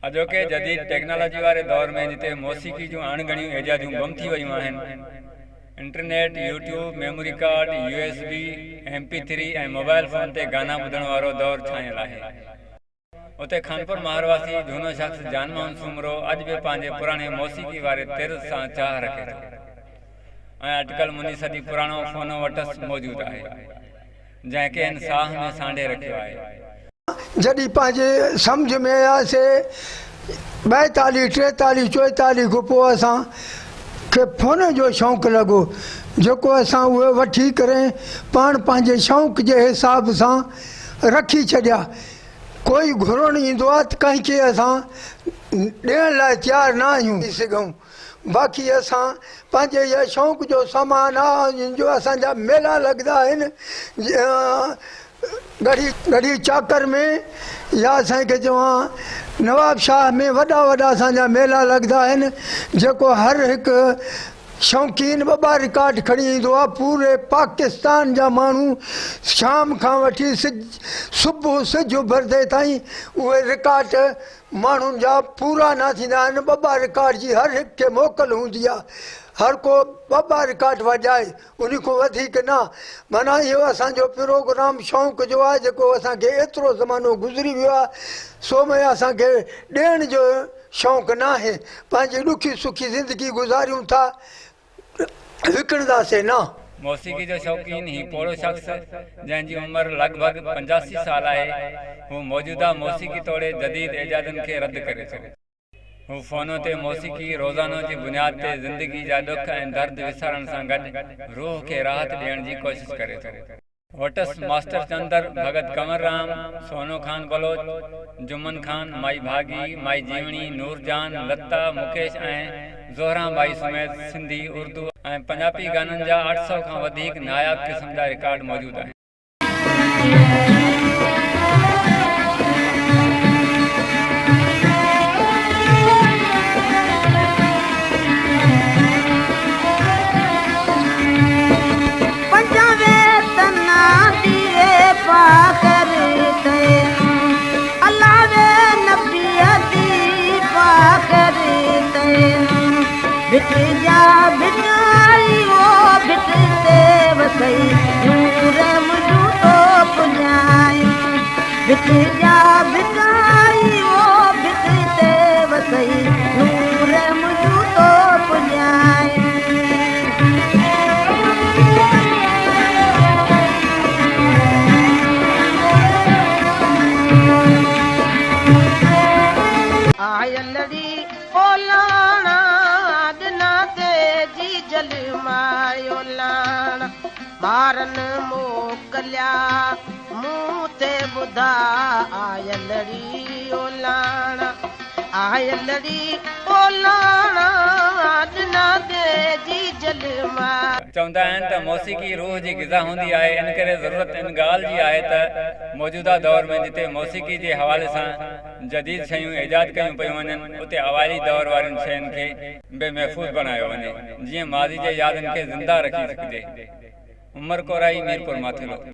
अजोके जदीद टेक्नोलॉजी वाले दौर में जिते मौसीकी जो अणगणियों एजादियों बम थी वयूं आहिनि, internet, YouTube, memory card, USB, MP3 ऐं मोबाइल फोन ते गाना ॿुधण वारो दौर छायल आहे। उते खानपुर महारवासी झूनो शख्स जानमोहन सुमरो अॼु बि पंहिंजे पुराणे मौसीकी वारे तिर्ज़ सां चाह रखे थो ऐं अटकल मुनी सदी पुराणो फोनो वटस मौजूद आहे जंहिंखे हिन साह में सांढे रखियो आहे। जॾहिं पंहिंजे सम्झ में आयासीं 42, 43, 44 खां पोइ असां खे फोन जो शौक़ु लॻो, जेको असां उहे वठी करे पाण पंहिंजे शौक़ जे हिसाब सां रखी छॾिया। कोई घुरणु ईंदो आहे त कंहिंखे असां ॾियण लाइ तयारु न आहियूं सघूं। बाक़ी असां पंहिंजे इहा शौक़ जो सामान आहे जो असांजा मेला लॻंदा आहिनि गढ़ी चाकर में या असांखे चवां नवाब शाह में वॾा वॾा असांजा मेला लॻंदा आहिनि, जेको हर हिकु शौक़ीन ॿ रिकॉर्ड खणी ईंदो आहे। पूरे पाकिस्तान जा माण्हू शाम खां वठी सुबुह सिज उभरदे ताईं उहे रिकॉर्ड माण्हुनि जा पूरा न थींदा आहिनि। ॿ रिकॉर्ड जी हर हिक खे मोकल हूंदी आहे। हर को ॿ रिकॉर्ड वॼाए, उन खां वधीक न। माना इहो असांजो प्रोग्राम शौक़ जो आहे जेको असांखे एतिरो ज़मानो गुज़री वियो आहे। सो में असांखे ॾियण जो शौक़ु न आहे। पंहिंजी ॾुखी सुखी ज़िंदगी गुज़ारियूं था, विकिणंदासीं न। मौसीकी जो शौक़ीन ही पोड़ो शख्स जंहिंजी उम्र लॻभॻि 85 साल आहे, हू मौजूदा मौसीकी तोड़े जदीद एजादनि खे रद्द करे थो। हू फ़ोनो ते मौसीकी रोज़ानो जी बुनियाद ते ज़िंदगी जा ॾुख ऐं दर्द विसारण सां गॾु रूह खे राहत ॾियण जी कोशिश करे थो। वटस मास्टर चंदर, भगत कंवर राम, सोनो खान बलोच, जुमन खान, माई भागी, माई जीवणी, नूरजान, लता, मुकेश ऐं ज़ोहरा बाई समेत सिंधी, उर्दू ऐं पंजाबी गाननि जा 800 खां वधीक नायाब क़िस्म जा रिकॉर्ड मौजूद आहिनि। मारन मोकलिया मूं ते ॿुधा आयलड़ी ओलाणा, आयलड़ी ओलाणा ॾिना दे जी जलमा। चवंदा आहिनि त मौसीकी रूह जी ग़िज़ा हूंदी आहे। इन करे ज़रूरत इन ॻाल्हि जी आहे त मौजूदा दौर में जिते मौसीकी जे हवाले सां जदीद शयूं ईजाद कयूं पियूं वञनि, उते अवाइली दौर वारनि शयुनि खे बे महफ़ूज़ बनायो वञे, जीअं माज़ी जे यादनि खे ज़िंदा रखी सघिजे। उमर कोराई, मीरपुर माथिलो।